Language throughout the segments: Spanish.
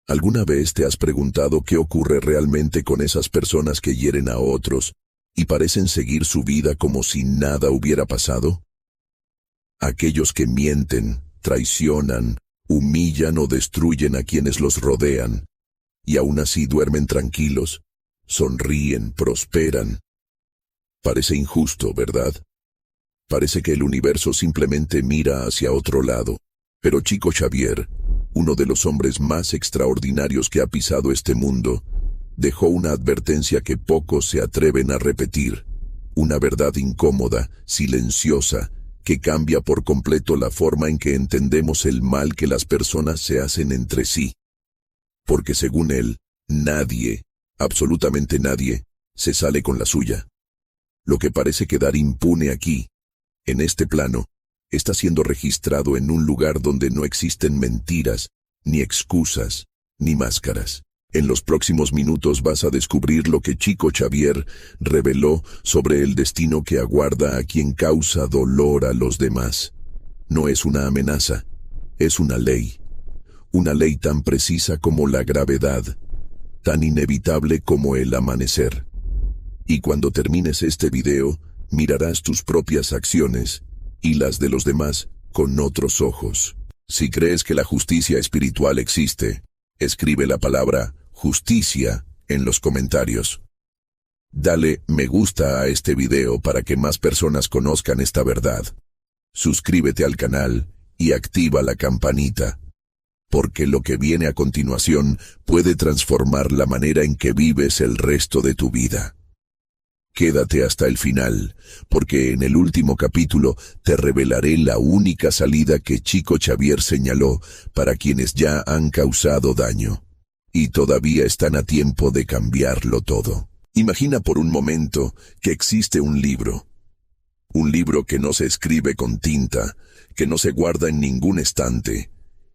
¿Alguna vez te has preguntado qué ocurre realmente con esas personas que hieren a otros y parecen seguir su vida como si nada hubiera pasado? Aquellos que mienten, traicionan, humillan o destruyen a quienes los rodean, y aún así duermen tranquilos, sonríen, prosperan. Parece injusto, ¿verdad? Parece que el universo simplemente mira hacia otro lado. Pero Chico Xavier, uno de los hombres más extraordinarios que ha pisado este mundo, dejó una advertencia que pocos se atreven a repetir. Una verdad incómoda, silenciosa, que cambia por completo la forma en que entendemos el mal que las personas se hacen entre sí. Porque según él, nadie, absolutamente nadie, se sale con la suya. Lo que parece quedar impune aquí, en este plano, está siendo registrado en un lugar donde no existen mentiras, ni excusas, ni máscaras. En los próximos minutos vas a descubrir lo que Chico Xavier reveló sobre el destino que aguarda a quien causa dolor a los demás. No es una amenaza, es una ley. Una ley tan precisa como la gravedad, tan inevitable como el amanecer. Y cuando termines este video, mirarás tus propias acciones y las de los demás con otros ojos. Si crees que la justicia espiritual existe, escribe la palabra justicia en los comentarios. Dale me gusta a este video para que más personas conozcan esta verdad. Suscríbete al canal y activa la campanita, porque lo que viene a continuación puede transformar la manera en que vives el resto de tu vida. Quédate hasta el final, porque en el último capítulo te revelaré la única salida que Chico Xavier señaló para quienes ya han causado daño, y todavía están a tiempo de cambiarlo todo. Imagina por un momento que existe un libro que no se escribe con tinta, que no se guarda en ningún estante,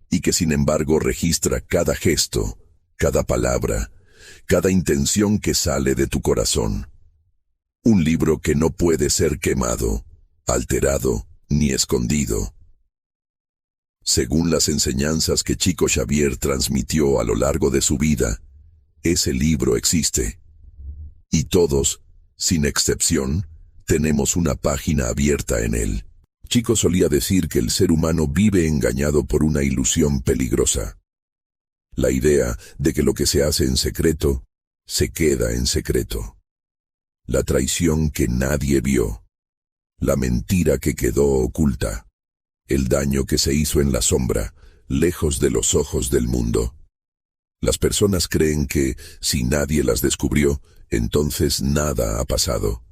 y que sin embargo registra cada gesto, cada palabra, cada intención que sale de tu corazón. Un libro que no puede ser quemado, alterado, ni escondido. Según las enseñanzas que Chico Xavier transmitió a lo largo de su vida, ese libro existe. Y todos, sin excepción, tenemos una página abierta en él. Chico solía decir que el ser humano vive engañado por una ilusión peligrosa. La idea de que lo que se hace en secreto, se queda en secreto. La traición que nadie vio, la mentira que quedó oculta, el daño que se hizo en la sombra, lejos de los ojos del mundo. Las personas creen que, si nadie las descubrió, entonces nada ha pasado.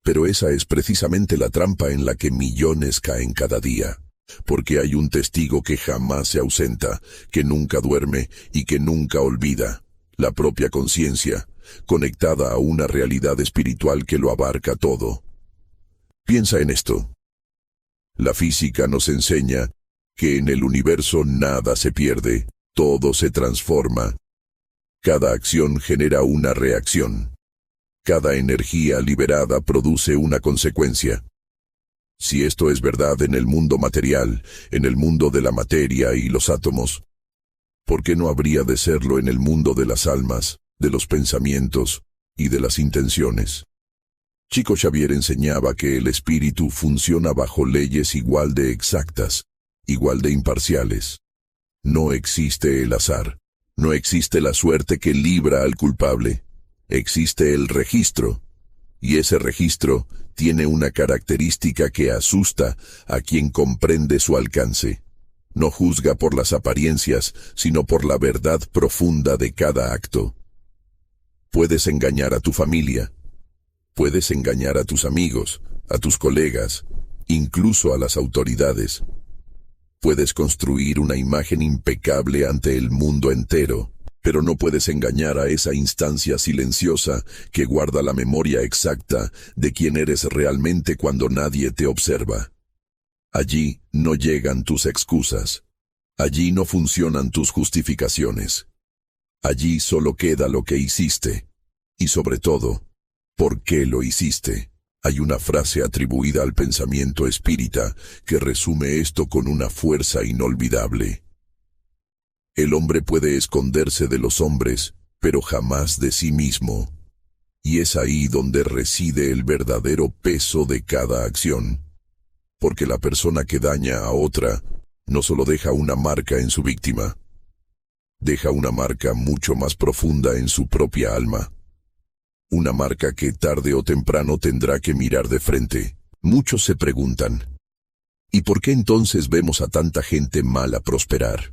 Pero esa es precisamente la trampa en la que millones caen cada día, porque hay un testigo que jamás se ausenta, que nunca duerme y que nunca olvida, la propia conciencia, conectada a una realidad espiritual que lo abarca todo. Piensa en esto. La física nos enseña que en el universo nada se pierde, todo se transforma. Cada acción genera una reacción. Cada energía liberada produce una consecuencia. Si esto es verdad en el mundo material, en el mundo de la materia y los átomos, ¿por qué no habría de serlo en el mundo de las almas, de los pensamientos y de las intenciones? Chico Xavier enseñaba que el espíritu funciona bajo leyes igual de exactas, igual de imparciales. No existe el azar, no existe la suerte que libra al culpable. Existe el registro, y ese registro tiene una característica que asusta a quien comprende su alcance. No juzga por las apariencias, sino por la verdad profunda de cada acto. Puedes engañar a tu familia, puedes engañar a tus amigos, a tus colegas, incluso a las autoridades. Puedes construir una imagen impecable ante el mundo entero, pero no puedes engañar a esa instancia silenciosa que guarda la memoria exacta de quién eres realmente cuando nadie te observa. Allí no llegan tus excusas. Allí no funcionan tus justificaciones. Allí solo queda lo que hiciste. Y sobre todo, ¿por qué lo hiciste? Hay una frase atribuida al pensamiento espírita que resume esto con una fuerza inolvidable. El hombre puede esconderse de los hombres, pero jamás de sí mismo. Y es ahí donde reside el verdadero peso de cada acción. Porque la persona que daña a otra no solo deja una marca en su víctima, deja una marca mucho más profunda en su propia alma. Una marca que tarde o temprano tendrá que mirar de frente. Muchos se preguntan, ¿y por qué entonces vemos a tanta gente mala prosperar?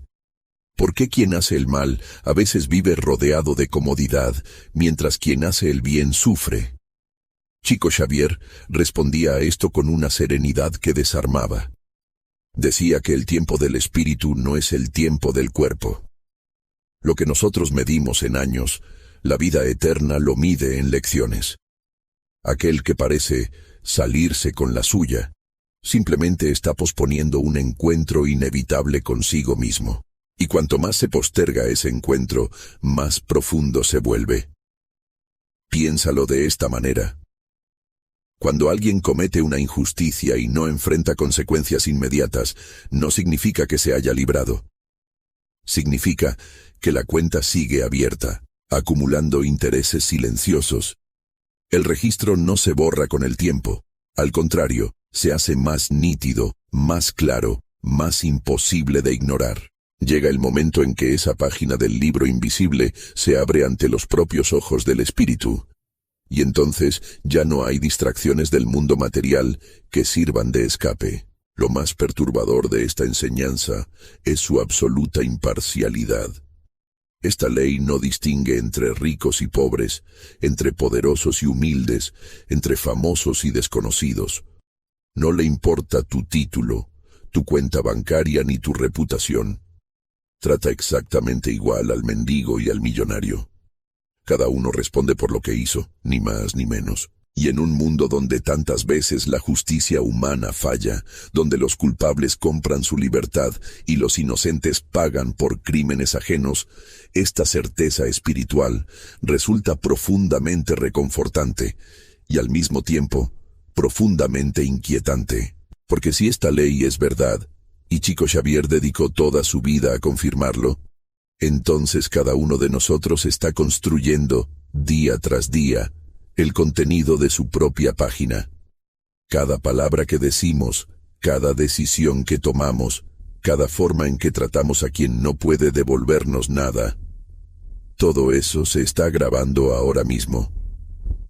¿Por qué quien hace el mal a veces vive rodeado de comodidad, mientras quien hace el bien sufre? Chico Xavier respondía a esto con una serenidad que desarmaba. Decía que el tiempo del espíritu no es el tiempo del cuerpo. Lo que nosotros medimos en años, la vida eterna lo mide en lecciones. Aquel que parece salirse con la suya, simplemente está posponiendo un encuentro inevitable consigo mismo. Y cuanto más se posterga ese encuentro, más profundo se vuelve. Piénsalo de esta manera. Cuando alguien comete una injusticia y no enfrenta consecuencias inmediatas, no significa que se haya librado. Significa que la cuenta sigue abierta, acumulando intereses silenciosos. El registro no se borra con el tiempo, al contrario, se hace más nítido, más claro, más imposible de ignorar. Llega el momento en que esa página del libro invisible se abre ante los propios ojos del espíritu. Y entonces ya no hay distracciones del mundo material que sirvan de escape. Lo más perturbador de esta enseñanza es su absoluta imparcialidad. Esta ley no distingue entre ricos y pobres, entre poderosos y humildes, entre famosos y desconocidos. No le importa tu título, tu cuenta bancaria ni tu reputación. Trata exactamente igual al mendigo y al millonario. Cada uno responde por lo que hizo, ni más ni menos. Y en un mundo donde tantas veces la justicia humana falla, donde los culpables compran su libertad y los inocentes pagan por crímenes ajenos, esta certeza espiritual resulta profundamente reconfortante y al mismo tiempo profundamente inquietante. Porque si esta ley es verdad, y Chico Xavier dedicó toda su vida a confirmarlo, entonces cada uno de nosotros está construyendo, día tras día, el contenido de su propia página. Cada palabra que decimos, cada decisión que tomamos, cada forma en que tratamos a quien no puede devolvernos nada, todo eso se está grabando ahora mismo.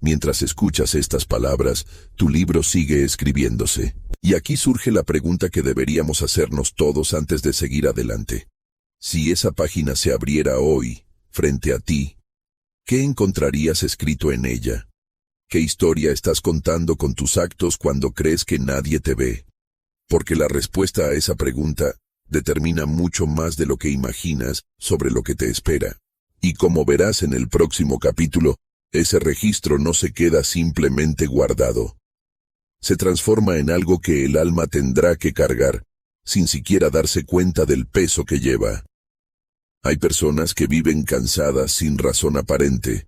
Mientras escuchas estas palabras, tu libro sigue escribiéndose. Y aquí surge la pregunta que deberíamos hacernos todos antes de seguir adelante. Si esa página se abriera hoy, frente a ti, ¿qué encontrarías escrito en ella? ¿Qué historia estás contando con tus actos cuando crees que nadie te ve? Porque la respuesta a esa pregunta determina mucho más de lo que imaginas sobre lo que te espera. Y como verás en el próximo capítulo, ese registro no se queda simplemente guardado. Se transforma en algo que el alma tendrá que cargar, sin siquiera darse cuenta del peso que lleva. Hay personas que viven cansadas sin razón aparente.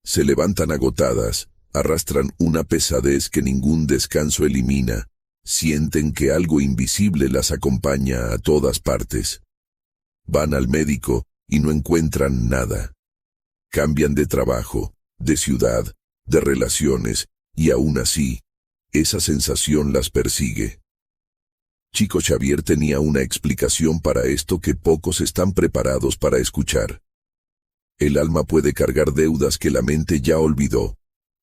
Se levantan agotadas, arrastran una pesadez que ningún descanso elimina, sienten que algo invisible las acompaña a todas partes. Van al médico y no encuentran nada. Cambian de trabajo, de ciudad, de relaciones, y aún así, esa sensación las persigue. Chico Xavier tenía una explicación para esto que pocos están preparados para escuchar. El alma puede cargar deudas que la mente ya olvidó,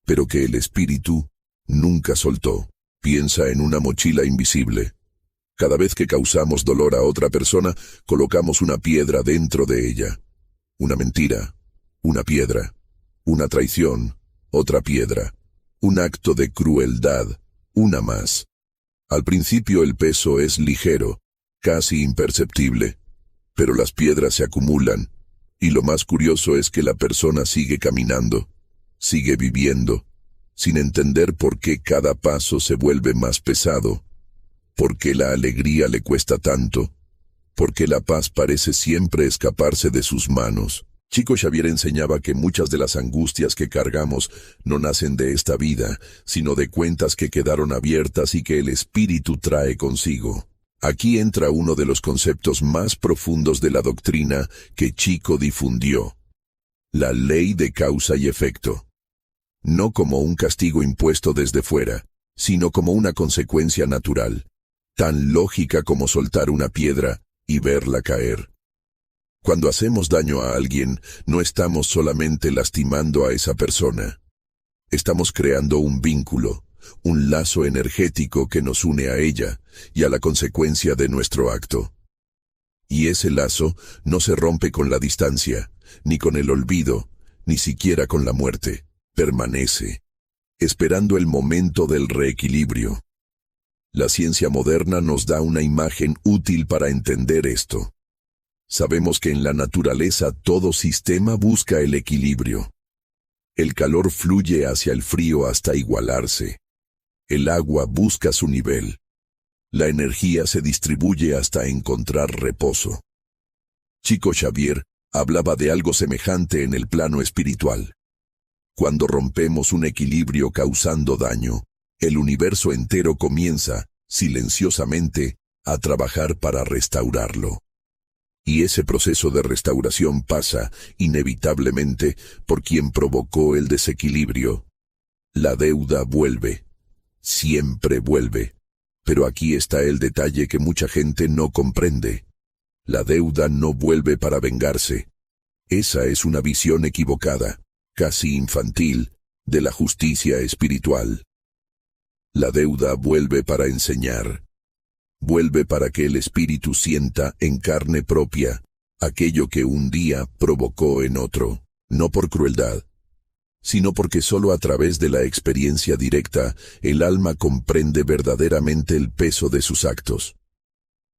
pero que el espíritu nunca soltó. Piensa en una mochila invisible. Cada vez que causamos dolor a otra persona, colocamos una piedra dentro de ella. Una mentira, una piedra, una traición, otra piedra, un acto de crueldad, una más. Al principio el peso es ligero, casi imperceptible, pero las piedras se acumulan, y lo más curioso es que la persona sigue caminando, sigue viviendo, sin entender por qué cada paso se vuelve más pesado, por qué la alegría le cuesta tanto, por qué la paz parece siempre escaparse de sus manos. Chico Xavier enseñaba que muchas de las angustias que cargamos no nacen de esta vida, sino de cuentas que quedaron abiertas y que el espíritu trae consigo. Aquí entra uno de los conceptos más profundos de la doctrina que Chico difundió: la ley de causa y efecto. No como un castigo impuesto desde fuera, sino como una consecuencia natural, tan lógica como soltar una piedra y verla caer. Cuando hacemos daño a alguien, no estamos solamente lastimando a esa persona. Estamos creando un vínculo, un lazo energético que nos une a ella y a la consecuencia de nuestro acto. Y ese lazo no se rompe con la distancia, ni con el olvido, ni siquiera con la muerte. Permanece, esperando el momento del reequilibrio. La ciencia moderna nos da una imagen útil para entender esto. Sabemos que en la naturaleza todo sistema busca el equilibrio. El calor fluye hacia el frío hasta igualarse. El agua busca su nivel. La energía se distribuye hasta encontrar reposo. Chico Xavier hablaba de algo semejante en el plano espiritual. Cuando rompemos un equilibrio causando daño, el universo entero comienza, silenciosamente, a trabajar para restaurarlo. Y ese proceso de restauración pasa, inevitablemente, por quien provocó el desequilibrio. La deuda vuelve. Siempre vuelve. Pero aquí está el detalle que mucha gente no comprende. La deuda no vuelve para vengarse. Esa es una visión equivocada, casi infantil, de la justicia espiritual. La deuda vuelve para enseñar. Vuelve para que el espíritu sienta en carne propia aquello que un día provocó en otro, no por crueldad, sino porque solo a través de la experiencia directa el alma comprende verdaderamente el peso de sus actos.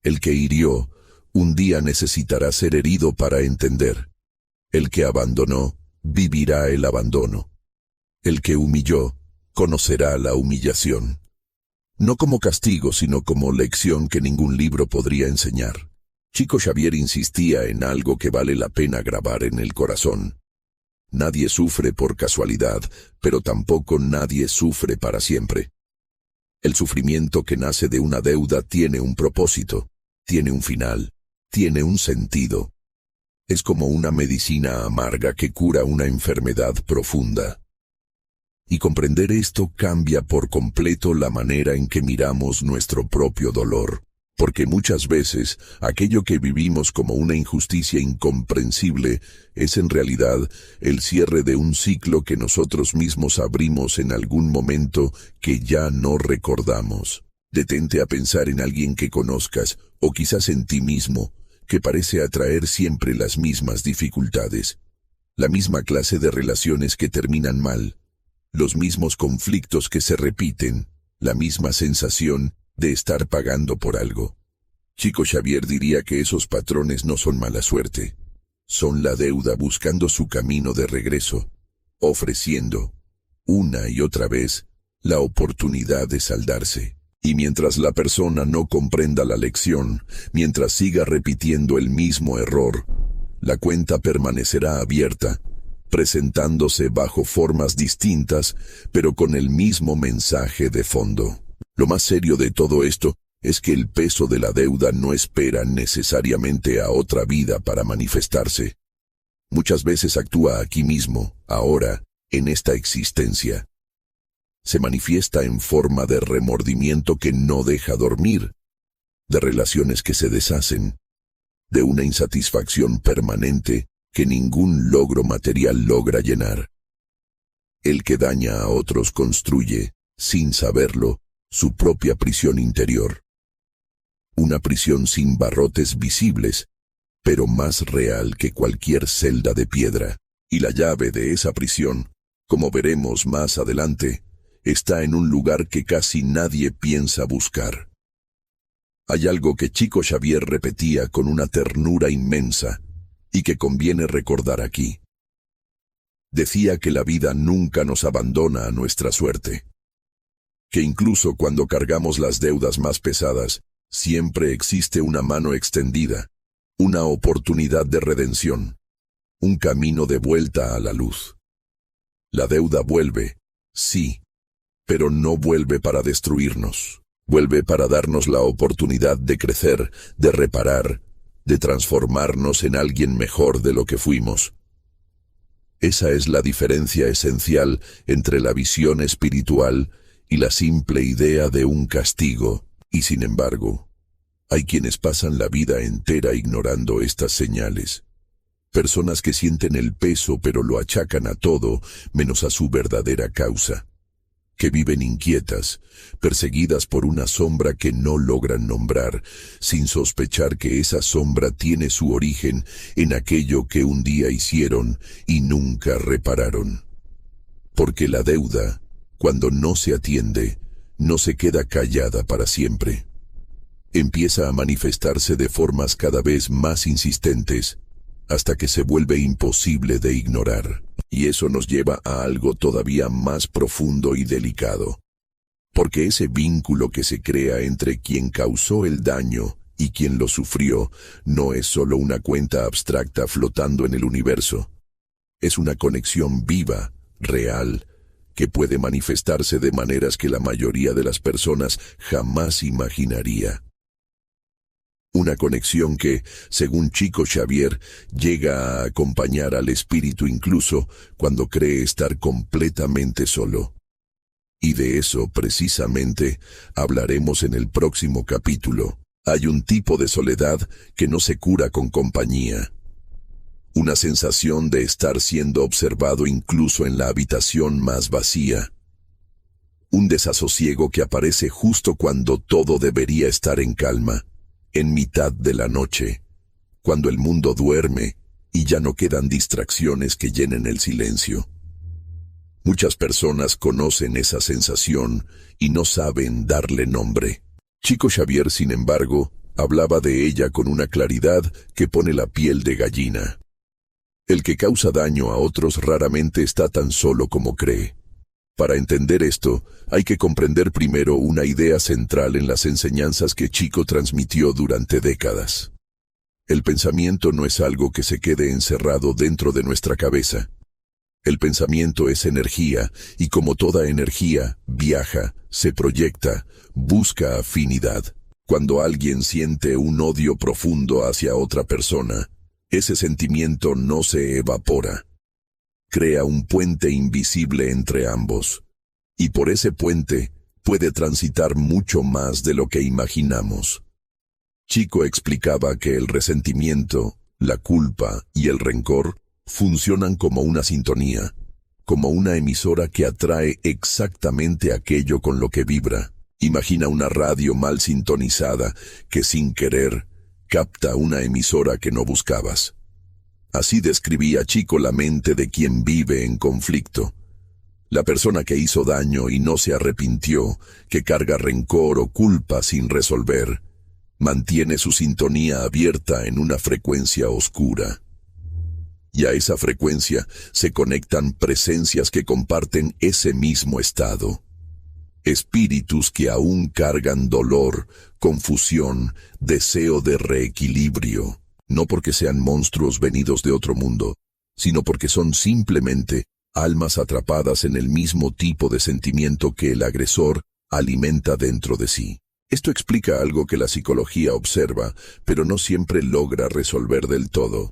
El que hirió, un día necesitará ser herido para entender. El que abandonó, vivirá el abandono. El que humilló, conocerá la humillación. No como castigo, sino como lección que ningún libro podría enseñar. Chico Xavier insistía en algo que vale la pena grabar en el corazón. Nadie sufre por casualidad, pero tampoco nadie sufre para siempre. El sufrimiento que nace de una deuda tiene un propósito, tiene un final, tiene un sentido. Es como una medicina amarga que cura una enfermedad profunda. Y comprender esto cambia por completo la manera en que miramos nuestro propio dolor, porque muchas veces aquello que vivimos como una injusticia incomprensible es en realidad el cierre de un ciclo que nosotros mismos abrimos en algún momento que ya no recordamos. Detente a pensar en alguien que conozcas, o quizás en ti mismo, que parece atraer siempre las mismas dificultades, la misma clase de relaciones que terminan mal, los mismos conflictos que se repiten, la misma sensación de estar pagando por algo. Chico Xavier diría que esos patrones no son mala suerte, son la deuda buscando su camino de regreso, ofreciendo, una y otra vez, la oportunidad de saldarse. Y mientras la persona no comprenda la lección, mientras siga repitiendo el mismo error, la cuenta permanecerá abierta, presentándose bajo formas distintas, pero con el mismo mensaje de fondo. Lo más serio de todo esto es que el peso de la deuda no espera necesariamente a otra vida para manifestarse. Muchas veces actúa aquí mismo, ahora, en esta existencia. Se manifiesta en forma de remordimiento que no deja dormir, de relaciones que se deshacen, de una insatisfacción permanente que ningún logro material logra llenar. El que daña a otros construye, sin saberlo, su propia prisión interior. Una prisión sin barrotes visibles, pero más real que cualquier celda de piedra. Y la llave de esa prisión, como veremos más adelante, está en un lugar que casi nadie piensa buscar. Hay algo que Chico Xavier repetía con una ternura inmensa, y que conviene recordar aquí. Decía que la vida nunca nos abandona a nuestra suerte. Que incluso cuando cargamos las deudas más pesadas, siempre existe una mano extendida, una oportunidad de redención, un camino de vuelta a la luz. La deuda vuelve, sí, pero no vuelve para destruirnos. Vuelve para darnos la oportunidad de crecer, de reparar, de transformarnos en alguien mejor de lo que fuimos. Esa es la diferencia esencial entre la visión espiritual y la simple idea de un castigo. Y sin embargo, hay quienes pasan la vida entera ignorando estas señales. Personas que sienten el peso pero lo achacan a todo menos a su verdadera causa. Que viven inquietas, perseguidas por una sombra que no logran nombrar, sin sospechar que esa sombra tiene su origen en aquello que un día hicieron y nunca repararon. Porque la deuda, cuando no se atiende, no se queda callada para siempre. Empieza a manifestarse de formas cada vez más insistentes, hasta que se vuelve imposible de ignorar. Y eso nos lleva a algo todavía más profundo y delicado. Porque ese vínculo que se crea entre quien causó el daño y quien lo sufrió no es solo una cuenta abstracta flotando en el universo. Es una conexión viva, real, que puede manifestarse de maneras que la mayoría de las personas jamás imaginaría. Una conexión que, según Chico Xavier, llega a acompañar al espíritu incluso cuando cree estar completamente solo. Y de eso, precisamente, hablaremos en el próximo capítulo. Hay un tipo de soledad que no se cura con compañía. Una sensación de estar siendo observado incluso en la habitación más vacía. Un desasosiego que aparece justo cuando todo debería estar en calma. En mitad de la noche, cuando el mundo duerme y ya no quedan distracciones que llenen el silencio. Muchas personas conocen esa sensación y no saben darle nombre. Chico Xavier, sin embargo, hablaba de ella con una claridad que pone la piel de gallina. El que causa daño a otros raramente está tan solo como cree. Para entender esto, hay que comprender primero una idea central en las enseñanzas que Chico transmitió durante décadas. El pensamiento no es algo que se quede encerrado dentro de nuestra cabeza. El pensamiento es energía, y como toda energía, viaja, se proyecta, busca afinidad. Cuando alguien siente un odio profundo hacia otra persona, ese sentimiento no se evapora. Crea un puente invisible entre ambos, y por ese puente puede transitar mucho más de lo que imaginamos. Chico explicaba que el resentimiento, la culpa y el rencor funcionan como una sintonía, como una emisora que atrae exactamente aquello con lo que vibra. Imagina una radio mal sintonizada que sin querer capta una emisora que no buscabas. Así describía Chico la mente de quien vive en conflicto. La persona que hizo daño y no se arrepintió, que carga rencor o culpa sin resolver, mantiene su sintonía abierta en una frecuencia oscura. Y a esa frecuencia se conectan presencias que comparten ese mismo estado. Espíritus que aún cargan dolor, confusión, deseo de reequilibrio. No porque sean monstruos venidos de otro mundo, sino porque son simplemente almas atrapadas en el mismo tipo de sentimiento que el agresor alimenta dentro de sí. Esto explica algo que la psicología observa, pero no siempre logra resolver del todo.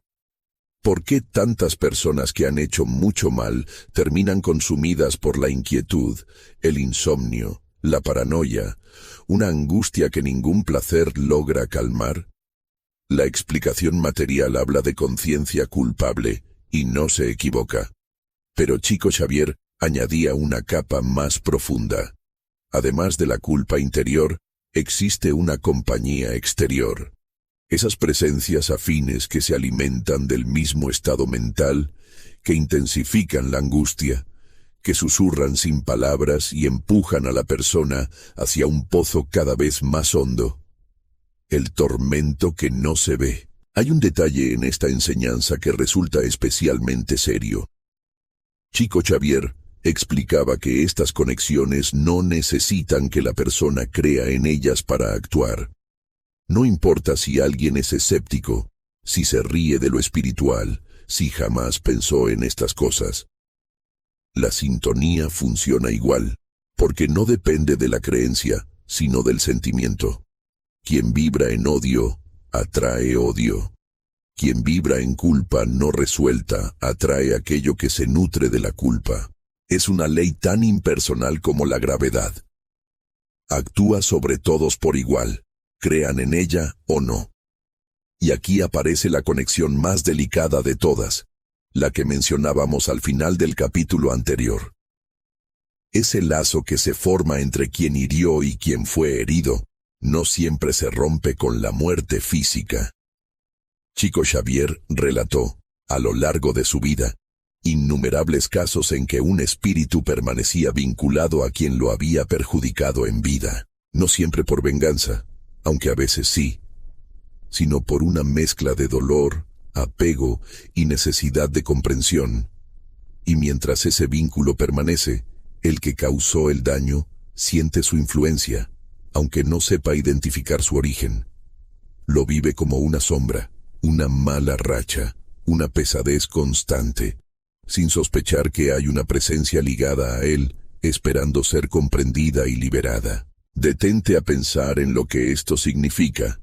¿Por qué tantas personas que han hecho mucho mal terminan consumidas por la inquietud, el insomnio, la paranoia, una angustia que ningún placer logra calmar? La explicación material habla de conciencia culpable, y no se equivoca. Pero Chico Xavier añadía una capa más profunda. Además de la culpa interior, existe una compañía exterior. Esas presencias afines que se alimentan del mismo estado mental, que intensifican la angustia, que susurran sin palabras y empujan a la persona hacia un pozo cada vez más hondo. El tormento que no se ve. Hay un detalle en esta enseñanza que resulta especialmente serio. Chico Xavier explicaba que estas conexiones no necesitan que la persona crea en ellas para actuar. No importa si alguien es escéptico, si se ríe de lo espiritual, si jamás pensó en estas cosas. La sintonía funciona igual, porque no depende de la creencia, sino del sentimiento. Quien vibra en odio, atrae odio. Quien vibra en culpa no resuelta, atrae aquello que se nutre de la culpa. Es una ley tan impersonal como la gravedad. Actúa sobre todos por igual, crean en ella o no. Y aquí aparece la conexión más delicada de todas, la que mencionábamos al final del capítulo anterior. Ese lazo que se forma entre quien hirió y quien fue herido, no siempre se rompe con la muerte física. Chico Xavier relató, a lo largo de su vida, innumerables casos en que un espíritu permanecía vinculado a quien lo había perjudicado en vida, no siempre por venganza, aunque a veces sí, sino por una mezcla de dolor, apego y necesidad de comprensión. Y mientras ese vínculo permanece, el que causó el daño siente su influencia, aunque no sepa identificar su origen. Lo vive como una sombra, una mala racha, una pesadez constante, sin sospechar que hay una presencia ligada a él, esperando ser comprendida y liberada. Detente a pensar en lo que esto significa.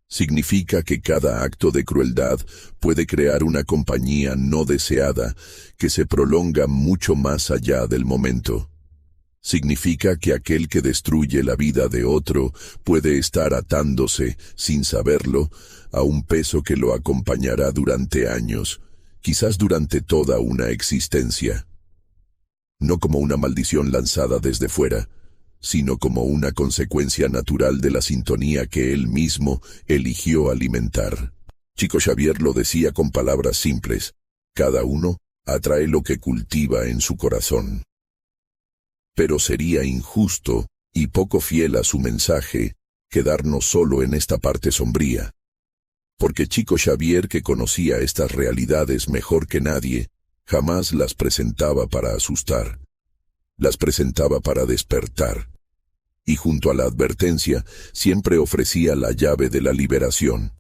Significa que cada acto de crueldad puede crear una compañía no deseada que se prolonga mucho más allá del momento. Significa que aquel que destruye la vida de otro puede estar atándose, sin saberlo, a un peso que lo acompañará durante años, quizás durante toda una existencia. No como una maldición lanzada desde fuera, sino como una consecuencia natural de la sintonía que él mismo eligió alimentar. Chico Xavier lo decía con palabras simples: cada uno atrae lo que cultiva en su corazón. Pero sería injusto y poco fiel a su mensaje quedarnos solo en esta parte sombría. Porque Chico Xavier, que conocía estas realidades mejor que nadie, jamás las presentaba para asustar. Las presentaba para despertar. Y junto a la advertencia, siempre ofrecía la llave de la liberación.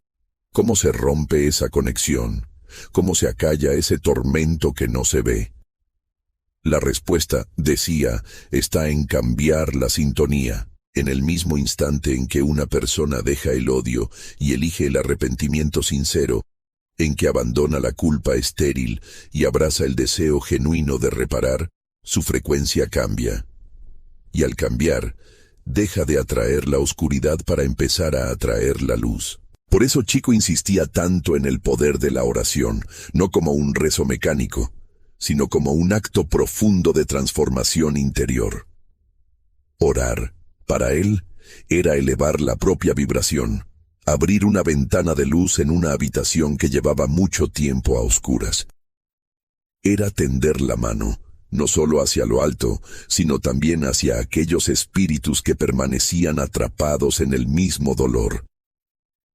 ¿Cómo se rompe esa conexión? ¿Cómo se acalla ese tormento que no se ve? La respuesta, decía, está en cambiar la sintonía. En el mismo instante en que una persona deja el odio y elige el arrepentimiento sincero, en que abandona la culpa estéril y abraza el deseo genuino de reparar, su frecuencia cambia. Y al cambiar, deja de atraer la oscuridad para empezar a atraer la luz. Por eso Chico insistía tanto en el poder de la oración, no como un rezo mecánico, sino como un acto profundo de transformación interior. Orar, para él, era elevar la propia vibración, abrir una ventana de luz en una habitación que llevaba mucho tiempo a oscuras. Era tender la mano, no solo hacia lo alto, sino también hacia aquellos espíritus que permanecían atrapados en el mismo dolor.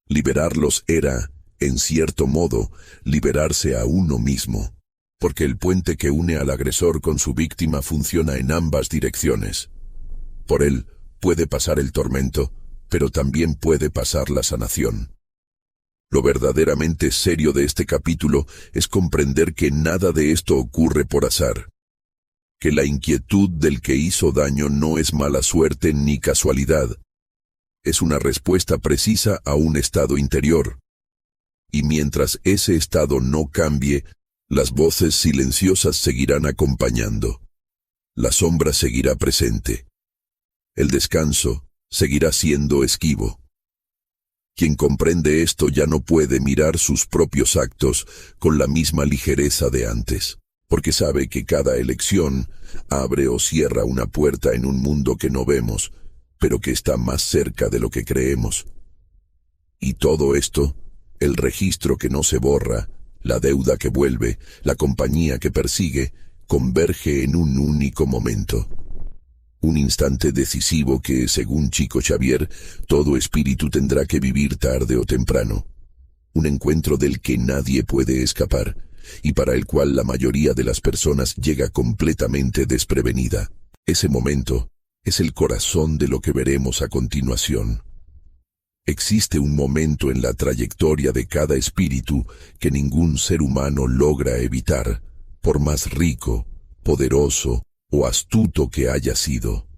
Liberarlos era, en cierto modo, liberarse a uno mismo, porque el puente que une al agresor con su víctima funciona en ambas direcciones. Por él puede pasar el tormento, pero también puede pasar la sanación. Lo verdaderamente serio de este capítulo es comprender que nada de esto ocurre por azar, que la inquietud del que hizo daño no es mala suerte ni casualidad, es una respuesta precisa a un estado interior. Y mientras ese estado no cambie, las voces silenciosas seguirán acompañando. La sombra seguirá presente. El descanso seguirá siendo esquivo. Quien comprende esto ya no puede mirar sus propios actos con la misma ligereza de antes, porque sabe que cada elección abre o cierra una puerta en un mundo que no vemos, pero que está más cerca de lo que creemos. Y todo esto, el registro que no se borra, la deuda que vuelve, la compañía que persigue, converge en un único momento. Un instante decisivo que, según Chico Xavier, todo espíritu tendrá que vivir tarde o temprano. Un encuentro del que nadie puede escapar, y para el cual la mayoría de las personas llega completamente desprevenida. Ese momento es el corazón de lo que veremos a continuación. Existe un momento en la trayectoria de cada espíritu que ningún ser humano logra evitar, por más rico, poderoso o astuto que haya sido.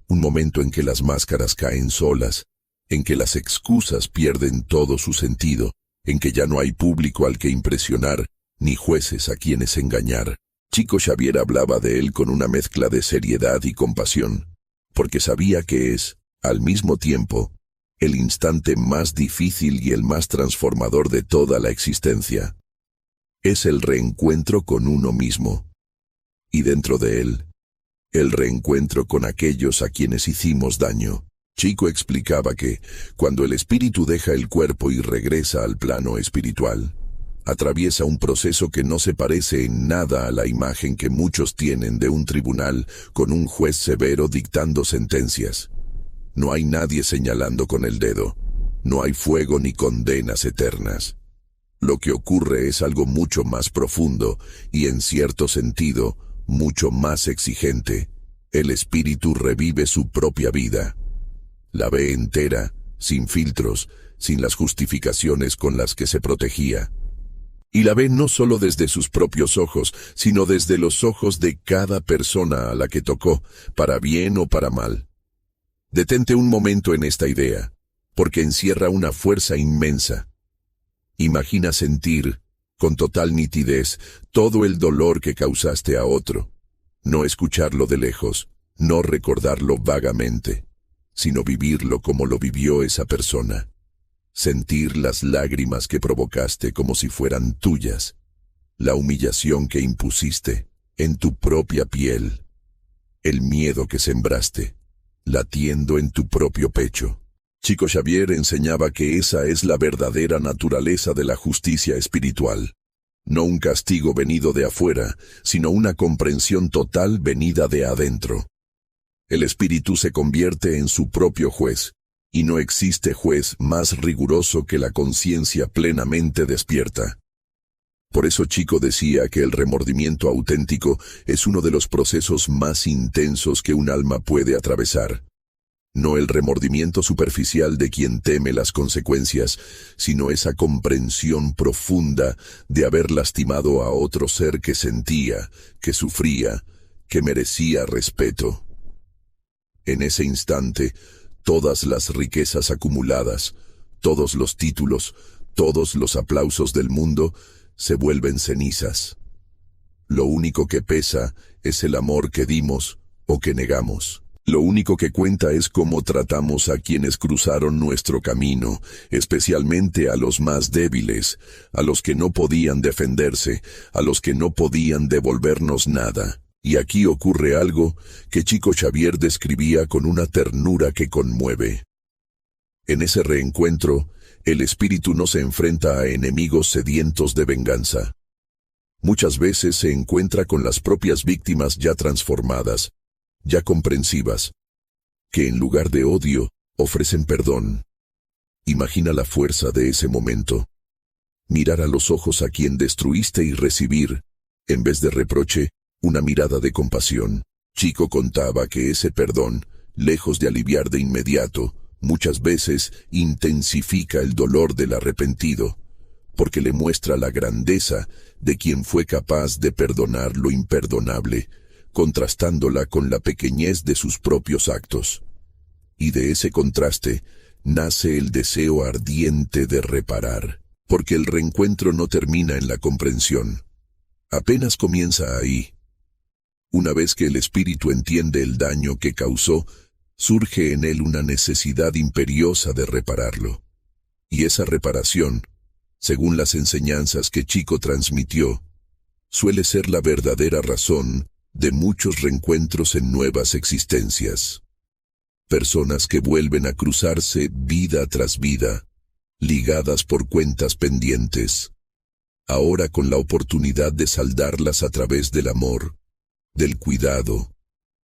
Un momento en que las máscaras caen solas, en que las excusas pierden todo su sentido, en que ya no hay público al que impresionar, ni jueces a quienes engañar. Chico Xavier hablaba de él con una mezcla de seriedad y compasión, porque sabía que es, al mismo tiempo, el instante más difícil y el más transformador de toda la existencia. Es el reencuentro con uno mismo, y dentro de él, el reencuentro con aquellos a quienes hicimos daño. Chico explicaba que, cuando el espíritu deja el cuerpo y regresa al plano espiritual, atraviesa un proceso que no se parece en nada a la imagen que muchos tienen de un tribunal con un juez severo dictando sentencias. No hay nadie señalando con el dedo, no hay fuego ni condenas eternas. Lo que ocurre es algo mucho más profundo y, en cierto sentido, mucho más exigente. El espíritu revive su propia vida. La ve entera, sin filtros, sin las justificaciones con las que se protegía. Y la ve no solo desde sus propios ojos, sino desde los ojos de cada persona a la que tocó, para bien o para mal. Detente un momento en esta idea, porque encierra una fuerza inmensa. Imagina sentir, con total nitidez, todo el dolor que causaste a otro. No escucharlo de lejos, no recordarlo vagamente, sino vivirlo como lo vivió esa persona. Sentir las lágrimas que provocaste como si fueran tuyas, la humillación que impusiste en tu propia piel, el miedo que sembraste, latiendo en tu propio pecho. Chico Xavier enseñaba que esa es la verdadera naturaleza de la justicia espiritual. No un castigo venido de afuera, sino una comprensión total venida de adentro. El espíritu se convierte en su propio juez, y no existe juez más riguroso que la conciencia plenamente despierta. Por eso Chico decía que el remordimiento auténtico es uno de los procesos más intensos que un alma puede atravesar. No el remordimiento superficial de quien teme las consecuencias, sino esa comprensión profunda de haber lastimado a otro ser que sentía, que sufría, que merecía respeto. En ese instante, todas las riquezas acumuladas, todos los títulos, todos los aplausos del mundo, se vuelven cenizas. Lo único que pesa es el amor que dimos o que negamos. Lo único que cuenta es cómo tratamos a quienes cruzaron nuestro camino, especialmente a los más débiles, a los que no podían defenderse, a los que no podían devolvernos nada. Y aquí ocurre algo que Chico Xavier describía con una ternura que conmueve. En ese reencuentro, el espíritu no se enfrenta a enemigos sedientos de venganza. Muchas veces se encuentra con las propias víctimas ya transformadas, ya comprensivas, que en lugar de odio, ofrecen perdón. Imagina la fuerza de ese momento. Mirar a los ojos a quien destruiste y recibir, en vez de reproche, una mirada de compasión. Chico contaba que ese perdón, lejos de aliviar de inmediato, muchas veces intensifica el dolor del arrepentido, porque le muestra la grandeza de quien fue capaz de perdonar lo imperdonable, contrastándola con la pequeñez de sus propios actos. Y de ese contraste nace el deseo ardiente de reparar, porque el reencuentro no termina en la comprensión. Apenas comienza ahí. Una vez que el espíritu entiende el daño que causó, surge en él una necesidad imperiosa de repararlo. Y esa reparación, según las enseñanzas que Chico transmitió, suele ser la verdadera razón de muchos reencuentros en nuevas existencias. Personas que vuelven a cruzarse vida tras vida, ligadas por cuentas pendientes, ahora con la oportunidad de saldarlas a través del amor, del cuidado,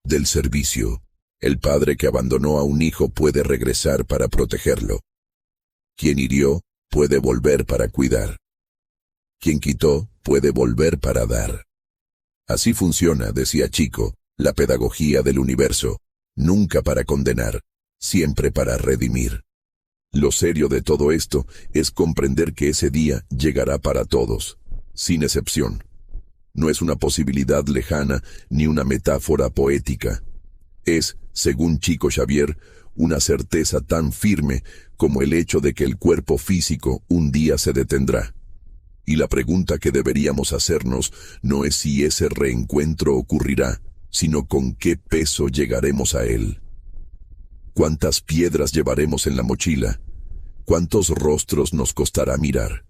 del servicio. El padre que abandonó a un hijo puede regresar para protegerlo. Quien hirió puede volver para cuidar. Quien quitó puede volver para dar. Así funciona, decía Chico, la pedagogía del universo, nunca para condenar, siempre para redimir. Lo serio de todo esto es comprender que ese día llegará para todos, sin excepción. No es una posibilidad lejana ni una metáfora poética. Es, Según Chico Xavier, una certeza tan firme como el hecho de que el cuerpo físico un día se detendrá. Y la pregunta que deberíamos hacernos no es si ese reencuentro ocurrirá, sino con qué peso llegaremos a él. ¿Cuántas piedras llevaremos en la mochila? ¿Cuántos rostros nos costará mirar?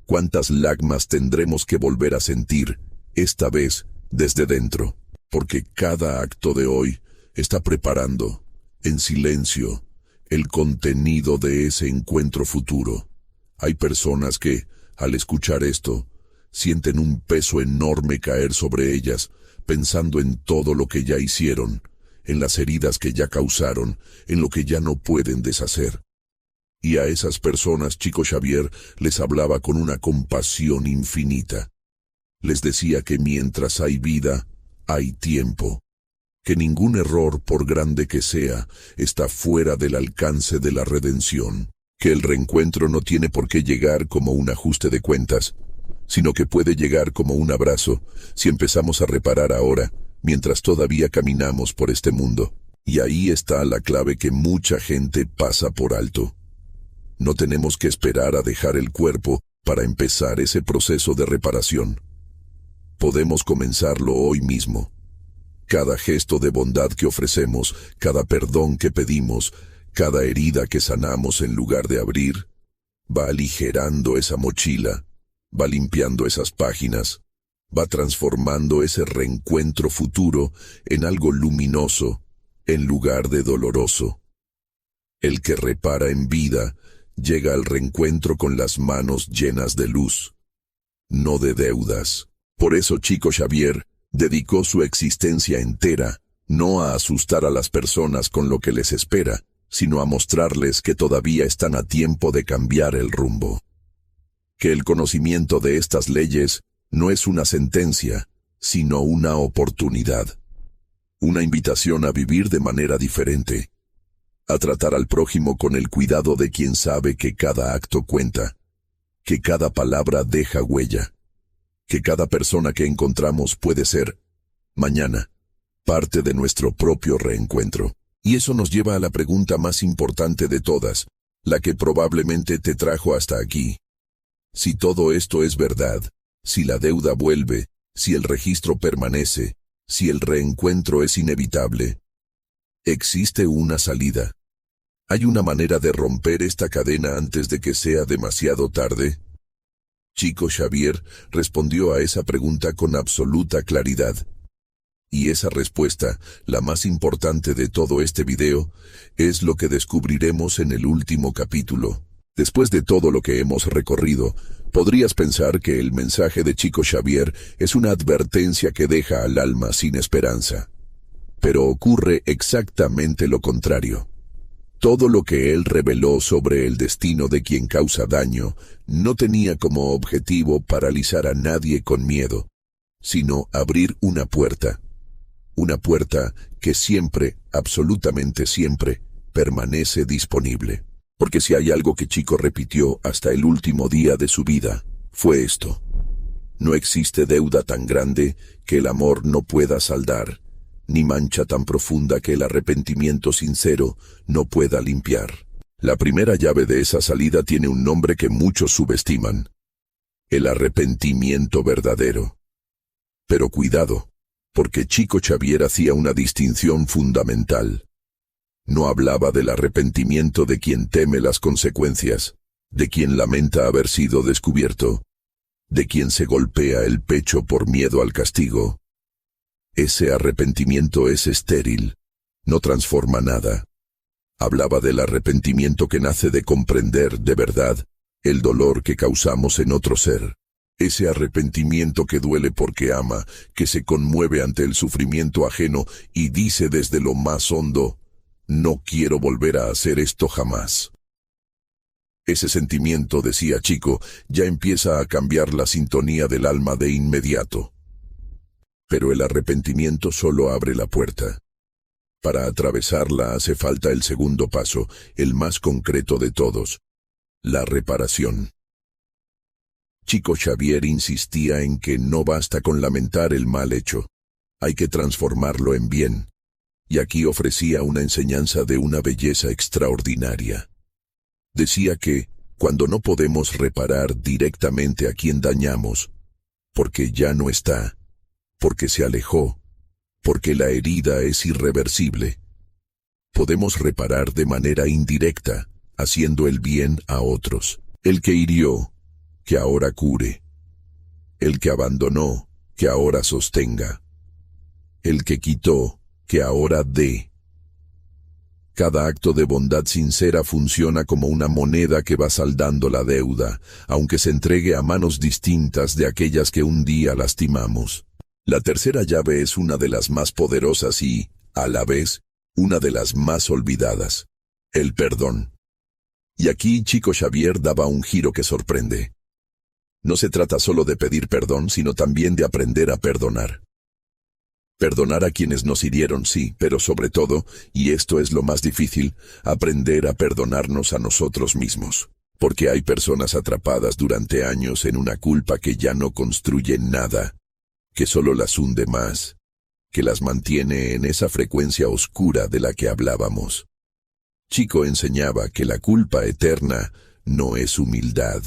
¿Cuántas lágrimas tendremos que volver a sentir, esta vez desde dentro? Porque cada acto de hoy está preparando, en silencio, el contenido de ese encuentro futuro. Hay personas que, al escuchar esto, sienten un peso enorme caer sobre ellas, pensando en todo lo que ya hicieron, en las heridas que ya causaron, en lo que ya no pueden deshacer. Y a esas personas Chico Xavier les hablaba con una compasión infinita. Les decía que mientras hay vida, hay tiempo. Que ningún error, por grande que sea, está fuera del alcance de la redención. Que el reencuentro no tiene por qué llegar como un ajuste de cuentas, sino que puede llegar como un abrazo, si empezamos a reparar ahora, mientras todavía caminamos por este mundo. Y ahí está la clave que mucha gente pasa por alto. No tenemos que esperar a dejar el cuerpo para empezar ese proceso de reparación. Podemos comenzarlo hoy mismo. Cada gesto de bondad que ofrecemos, cada perdón que pedimos, cada herida que sanamos en lugar de abrir, va aligerando esa mochila, va limpiando esas páginas, va transformando ese reencuentro futuro en algo luminoso, en lugar de doloroso. El que repara en vida, llega al reencuentro con las manos llenas de luz, no de deudas. Por eso Chico Xavier dedicó su existencia entera, no a asustar a las personas con lo que les espera, sino a mostrarles que todavía están a tiempo de cambiar el rumbo. Que el conocimiento de estas leyes no es una sentencia, sino una oportunidad. Una invitación a vivir de manera diferente. A tratar al prójimo con el cuidado de quien sabe que cada acto cuenta, que cada palabra deja huella, que cada persona que encontramos puede ser, mañana, parte de nuestro propio reencuentro. Y eso nos lleva a la pregunta más importante de todas, la que probablemente te trajo hasta aquí. Si todo esto es verdad, si la deuda vuelve, si el registro permanece, si el reencuentro es inevitable, ¿existe una salida? ¿Hay una manera de romper esta cadena antes de que sea demasiado tarde? Chico Xavier respondió a esa pregunta con absoluta claridad. Y esa respuesta, la más importante de todo este video, es lo que descubriremos en el último capítulo. Después de todo lo que hemos recorrido, podrías pensar que el mensaje de Chico Xavier es una advertencia que deja al alma sin esperanza. Pero ocurre exactamente lo contrario. Todo lo que él reveló sobre el destino de quien causa daño no tenía como objetivo paralizar a nadie con miedo, sino abrir una puerta que siempre, absolutamente siempre, permanece disponible. Porque si hay algo que Chico repitió hasta el último día de su vida, fue esto: no existe deuda tan grande que el amor no pueda saldar, ni mancha tan profunda que el arrepentimiento sincero no pueda limpiar. La primera llave de esa salida tiene un nombre que muchos subestiman: el arrepentimiento verdadero. Pero cuidado, porque Chico Xavier hacía una distinción fundamental. No hablaba del arrepentimiento de quien teme las consecuencias, de quien lamenta haber sido descubierto, de quien se golpea el pecho por miedo al castigo. Ese arrepentimiento es estéril, no transforma nada. Hablaba del arrepentimiento que nace de comprender, de verdad, el dolor que causamos en otro ser. Ese arrepentimiento que duele porque ama, que se conmueve ante el sufrimiento ajeno y dice desde lo más hondo: no quiero volver a hacer esto jamás. Ese sentimiento, decía Chico, ya empieza a cambiar la sintonía del alma de inmediato. Pero el arrepentimiento solo abre la puerta. Para atravesarla hace falta el segundo paso, el más concreto de todos: la reparación. Chico Xavier insistía en que no basta con lamentar el mal hecho, hay que transformarlo en bien. Y aquí ofrecía una enseñanza de una belleza extraordinaria. Decía que, cuando no podemos reparar directamente a quien dañamos, porque ya no está, porque se alejó, porque la herida es irreversible, podemos reparar de manera indirecta, haciendo el bien a otros. El que hirió, que ahora cure. El que abandonó, que ahora sostenga. El que quitó, que ahora dé. Cada acto de bondad sincera funciona como una moneda que va saldando la deuda, aunque se entregue a manos distintas de aquellas que un día lastimamos. La tercera llave es una de las más poderosas y, a la vez, una de las más olvidadas: el perdón. Y aquí Chico Xavier daba un giro que sorprende. No se trata solo de pedir perdón, sino también de aprender a perdonar. Perdonar a quienes nos hirieron, sí, pero sobre todo, y esto es lo más difícil, aprender a perdonarnos a nosotros mismos. Porque hay personas atrapadas durante años en una culpa que ya no construye nada, que solo las hunde más, que las mantiene en esa frecuencia oscura de la que hablábamos. Chico enseñaba que la culpa eterna no es humildad.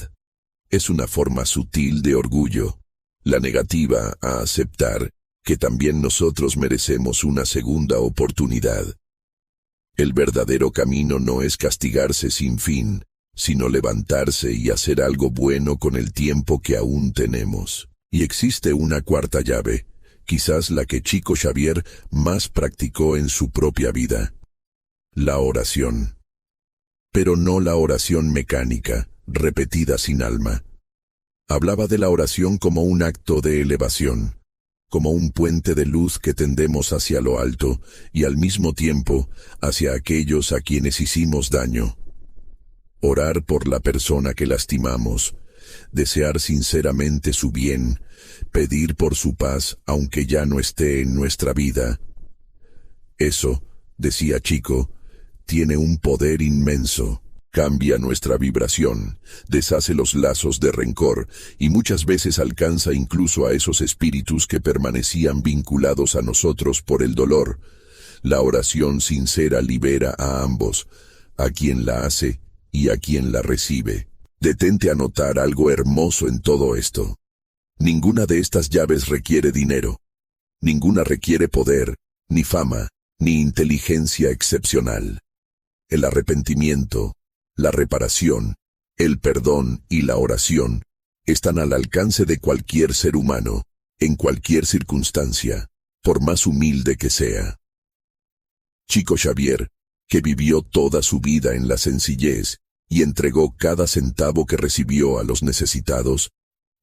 Es una forma sutil de orgullo, la negativa a aceptar que también nosotros merecemos una segunda oportunidad. El verdadero camino no es castigarse sin fin, sino levantarse y hacer algo bueno con el tiempo que aún tenemos. Y existe una cuarta llave, quizás la que Chico Xavier más practicó en su propia vida: la oración. Pero no la oración mecánica, repetida sin alma. Hablaba de la oración como un acto de elevación, como un puente de luz que tendemos hacia lo alto y al mismo tiempo hacia aquellos a quienes hicimos daño. Orar por la persona que lastimamos, desear sinceramente su bien, pedir por su paz aunque ya no esté en nuestra vida. Eso, decía Chico, tiene un poder inmenso. Cambia nuestra vibración, deshace los lazos de rencor y muchas veces alcanza incluso a esos espíritus que permanecían vinculados a nosotros por el dolor. La oración sincera libera a ambos, a quien la hace y a quien la recibe. Detente a notar algo hermoso en todo esto. Ninguna de estas llaves requiere dinero. Ninguna requiere poder, ni fama, ni inteligencia excepcional. El arrepentimiento, la reparación, el perdón y la oración están al alcance de cualquier ser humano, en cualquier circunstancia, por más humilde que sea. Chico Xavier, que vivió toda su vida en la sencillez y entregó cada centavo que recibió a los necesitados,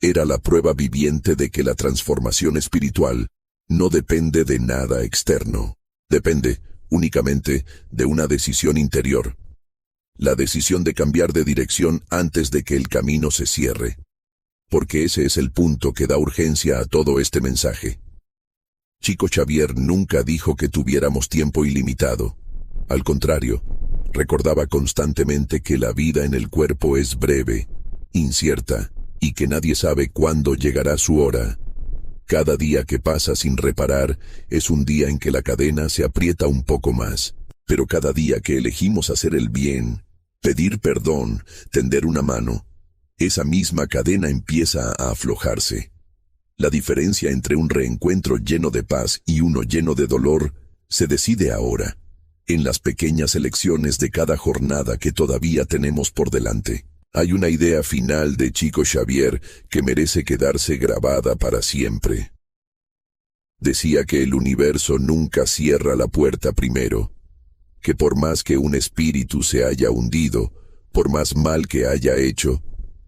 era la prueba viviente de que la transformación espiritual no depende de nada externo, depende únicamente de una decisión interior. La decisión de cambiar de dirección antes de que el camino se cierre. Porque ese es el punto que da urgencia a todo este mensaje. Chico Xavier nunca dijo que tuviéramos tiempo ilimitado. Al contrario, recordaba constantemente que la vida en el cuerpo es breve, incierta, y que nadie sabe cuándo llegará su hora. Cada día que pasa sin reparar es un día en que la cadena se aprieta un poco más. Pero cada día que elegimos hacer el bien, pedir perdón, tender una mano, esa misma cadena empieza a aflojarse. La diferencia entre un reencuentro lleno de paz y uno lleno de dolor se decide ahora, en las pequeñas elecciones de cada jornada que todavía tenemos por delante. Hay una idea final de Chico Xavier que merece quedarse grabada para siempre. Decía que el universo nunca cierra la puerta primero, que por más que un espíritu se haya hundido, por más mal que haya hecho,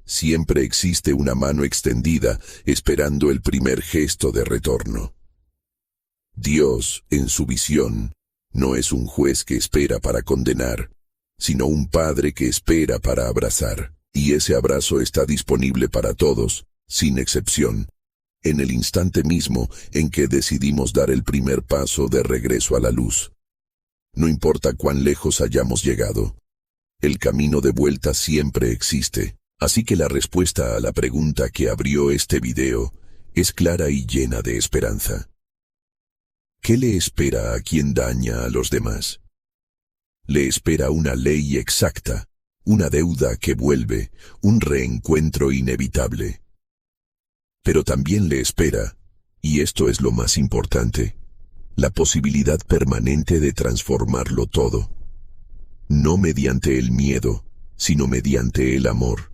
siempre existe una mano extendida esperando el primer gesto de retorno. Dios, en su visión, no es un juez que espera para condenar, sino un padre que espera para abrazar, y ese abrazo está disponible para todos, sin excepción, en el instante mismo en que decidimos dar el primer paso de regreso a la luz. No importa cuán lejos hayamos llegado, el camino de vuelta siempre existe, así que la respuesta a la pregunta que abrió este video es clara y llena de esperanza. ¿Qué le espera a quien daña a los demás? Le espera una ley exacta, una deuda que vuelve, un reencuentro inevitable. Pero también le espera, y esto es lo más importante, la posibilidad permanente de transformarlo todo. No mediante el miedo, sino mediante el amor.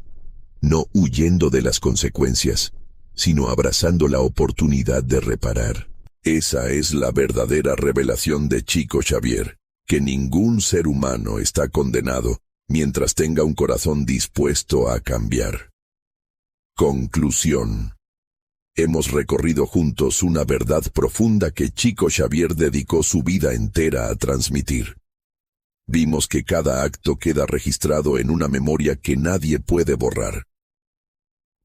No huyendo de las consecuencias, sino abrazando la oportunidad de reparar. Esa es la verdadera revelación de Chico Xavier, que ningún ser humano está condenado mientras tenga un corazón dispuesto a cambiar. Conclusión. Hemos recorrido juntos una verdad profunda que Chico Xavier dedicó su vida entera a transmitir. Vimos que cada acto queda registrado en una memoria que nadie puede borrar.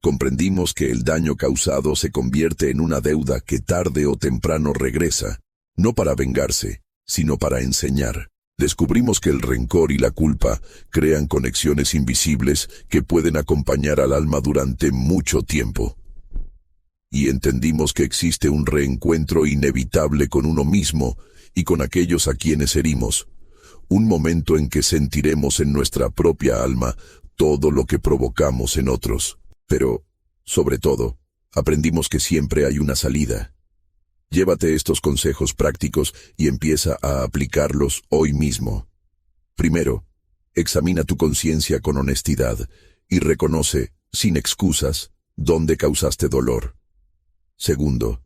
Comprendimos que el daño causado se convierte en una deuda que tarde o temprano regresa, no para vengarse, sino para enseñar. Descubrimos que el rencor y la culpa crean conexiones invisibles que pueden acompañar al alma durante mucho tiempo. Y entendimos que existe un reencuentro inevitable con uno mismo y con aquellos a quienes herimos. Un momento en que sentiremos en nuestra propia alma todo lo que provocamos en otros. Pero, sobre todo, aprendimos que siempre hay una salida. Llévate estos consejos prácticos y empieza a aplicarlos hoy mismo. Primero, examina tu conciencia con honestidad y reconoce, sin excusas, dónde causaste dolor. Segundo,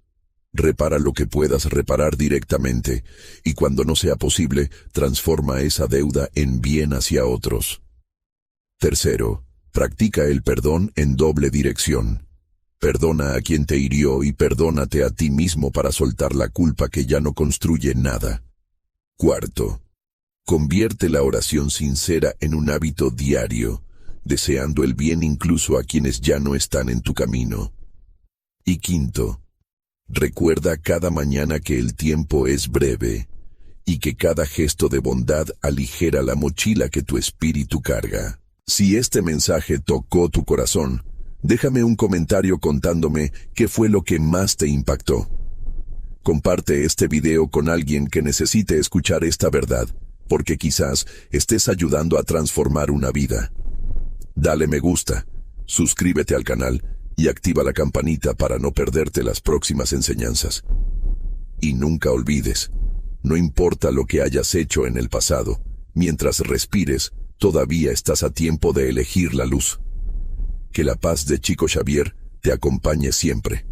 repara lo que puedas reparar directamente y cuando no sea posible, transforma esa deuda en bien hacia otros. Tercero, practica el perdón en doble dirección. Perdona a quien te hirió y perdónate a ti mismo para soltar la culpa que ya no construye nada. Cuarto, convierte la oración sincera en un hábito diario, deseando el bien incluso a quienes ya no están en tu camino. Y quinto, recuerda cada mañana que el tiempo es breve y que cada gesto de bondad aligera la mochila que tu espíritu carga. Si este mensaje tocó tu corazón, déjame un comentario contándome qué fue lo que más te impactó. Comparte este video con alguien que necesite escuchar esta verdad, porque quizás estés ayudando a transformar una vida. Dale me gusta, suscríbete al canal y activa la campanita para no perderte las próximas enseñanzas. Y nunca olvides, no importa lo que hayas hecho en el pasado, mientras respires, todavía estás a tiempo de elegir la luz. Que la paz de Chico Xavier te acompañe siempre.